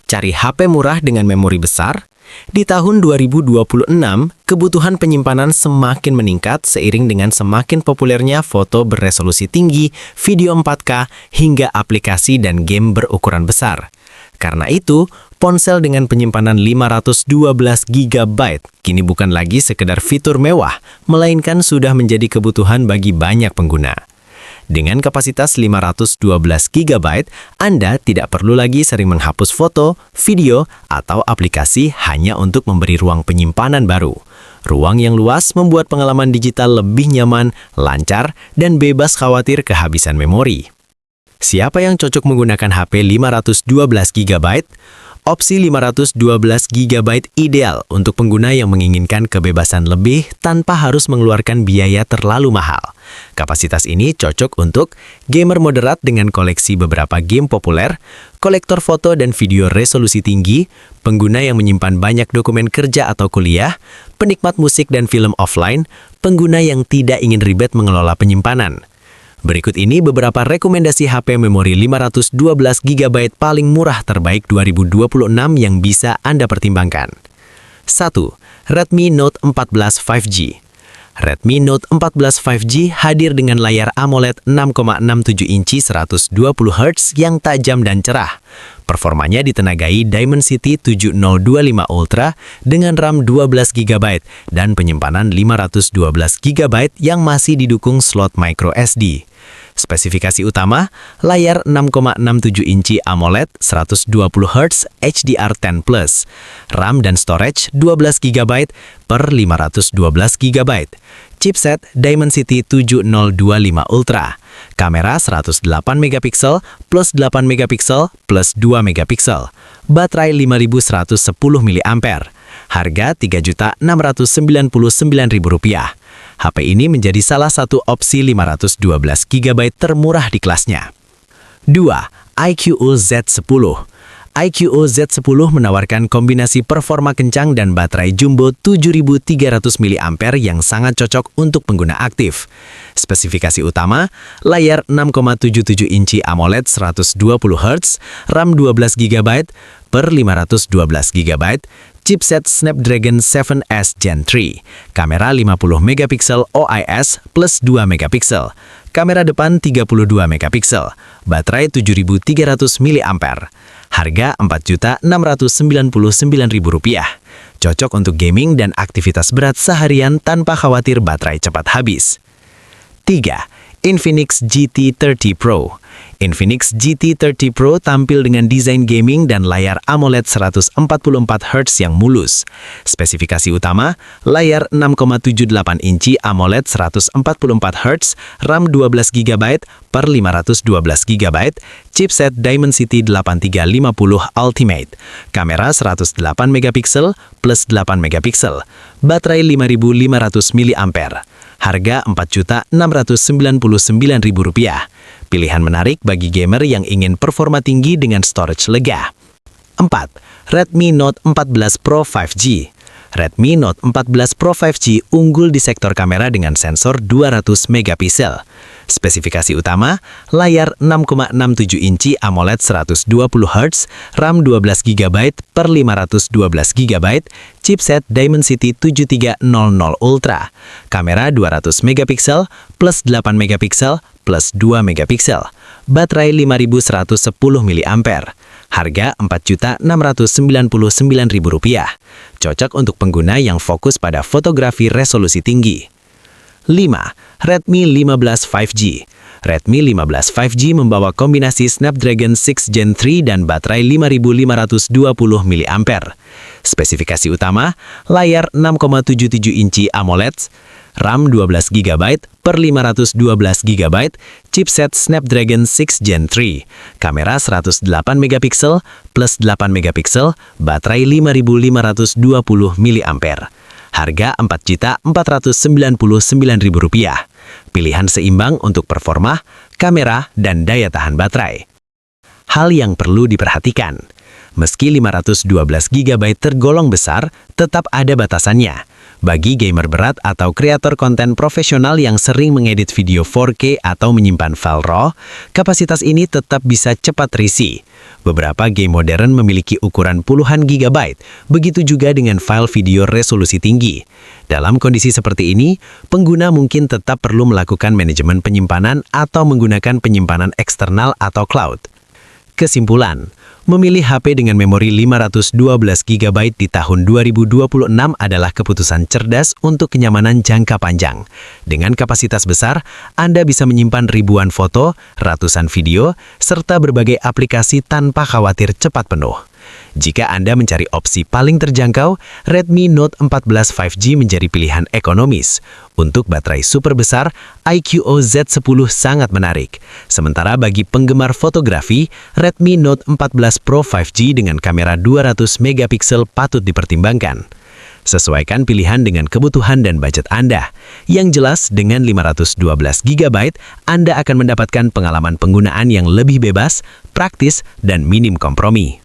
Cari HP murah dengan memori besar? Di tahun 2026, kebutuhan penyimpanan semakin meningkat seiring dengan semakin populernya foto beresolusi tinggi, video 4K, hingga aplikasi dan game berukuran besar. Karena itu, ponsel dengan penyimpanan 512 GB kini bukan lagi sekedar fitur mewah, melainkan sudah menjadi kebutuhan bagi banyak pengguna. Dengan kapasitas 512 GB, Anda tidak perlu lagi sering menghapus foto, video, atau aplikasi hanya untuk memberi ruang penyimpanan baru. Ruang yang luas membuat pengalaman digital lebih nyaman, lancar, dan bebas khawatir kehabisan memori. Siapa yang cocok menggunakan HP 512 GB? Opsi 512 GB ideal untuk pengguna yang menginginkan kebebasan lebih tanpa harus mengeluarkan biaya terlalu mahal. Kapasitas ini cocok untuk gamer moderat dengan koleksi beberapa game populer, kolektor foto dan video resolusi tinggi, pengguna yang menyimpan banyak dokumen kerja atau kuliah, penikmat musik dan film offline, pengguna yang tidak ingin ribet mengelola penyimpanan. Berikut ini beberapa rekomendasi HP memori 512 GB paling murah terbaik 2026 yang bisa Anda pertimbangkan. 1. Redmi Note 14 5G. Redmi Note 14 5G hadir dengan layar AMOLED 6,67 inci 120 Hz yang tajam dan cerah. Performanya ditenagai Dimensity 7025 Ultra dengan RAM 12 GB dan penyimpanan 512 GB yang masih didukung slot micro SD. Spesifikasi utama, layar 6,67 inci AMOLED 120 Hz HDR10+, RAM dan storage 12 GB per 512 GB, chipset Dimensity 7025 Ultra, kamera 108 MP plus 8 MP plus 2 MP, baterai 5110 mAh, harga Rp3.699.000. HP ini menjadi salah satu opsi 512 GB termurah di kelasnya. 2. iQOO Z10. iQOO Z10 menawarkan kombinasi performa kencang dan baterai jumbo 7300 mAh yang sangat cocok untuk pengguna aktif. Spesifikasi utama, layar 6,77 inci AMOLED 120 Hz, RAM 12 GB per 512 GB, chipset Snapdragon 7S Gen 3, kamera 50 MP OIS plus 2 MP, kamera depan 32 MP, baterai 7300 mAh, harga Rp4.699.000. Cocok untuk gaming dan aktivitas berat seharian tanpa khawatir baterai cepat habis. 3. Infinix GT 30 Pro. Infinix GT 30 Pro tampil dengan desain gaming dan layar AMOLED 144 Hz yang mulus. Spesifikasi utama, layar 6,78 inci AMOLED 144 Hz, RAM 12 GB per 512 GB, chipset Dimensity 8350 Ultimate, kamera 108 MP plus 8 MP, baterai 5500 mAh. Harga Rp4.699.000. Pilihan menarik bagi gamer yang ingin performa tinggi dengan storage lega. 4. Redmi Note 14 Pro 5G. Redmi Note 14 Pro 5G unggul di sektor kamera dengan sensor 200 megapiksel. Spesifikasi utama, layar 6,67 inci AMOLED 120 Hz, RAM 12 GB per 512 GB, chipset Dimensity 7300 Ultra, kamera 200 MP plus 8 MP plus 2 MP, baterai 5110 mAh, harga Rp4.699.000. Cocok untuk pengguna yang fokus pada fotografi resolusi tinggi. 5. Redmi 15 5G. Redmi 15 5G membawa kombinasi Snapdragon 6 Gen 3 dan baterai 5520 mAh. Spesifikasi utama, layar 6,77 inci AMOLED, RAM 12 GB per 512 GB, chipset Snapdragon 6 Gen 3, kamera 108 MP plus 8 MP, baterai 5520 mAh. Harga Rp4.499.000. Pilihan seimbang untuk performa, kamera, dan daya tahan baterai. Hal yang perlu diperhatikan, meski 512 GB tergolong besar, tetap ada batasannya. Bagi gamer berat atau kreator konten profesional yang sering mengedit video 4K atau menyimpan file RAW, kapasitas ini tetap bisa cepat terisi. Beberapa game modern memiliki ukuran puluhan gigabyte, begitu juga dengan file video resolusi tinggi. Dalam kondisi seperti ini, pengguna mungkin tetap perlu melakukan manajemen penyimpanan atau menggunakan penyimpanan eksternal atau cloud. Kesimpulan, memilih HP dengan memori 512 GB di tahun 2026 adalah keputusan cerdas untuk kenyamanan jangka panjang. Dengan kapasitas besar, Anda bisa menyimpan ribuan foto, ratusan video, serta berbagai aplikasi tanpa khawatir cepat penuh. Jika Anda mencari opsi paling terjangkau, Redmi Note 14 5G menjadi pilihan ekonomis. Untuk baterai super besar, iQOO Z10 sangat menarik. Sementara bagi penggemar fotografi, Redmi Note 14 Pro 5G dengan kamera 200 megapiksel patut dipertimbangkan. Sesuaikan pilihan dengan kebutuhan dan budget Anda. Yang jelas, dengan 512 GB, Anda akan mendapatkan pengalaman penggunaan yang lebih bebas, praktis, dan minim kompromi.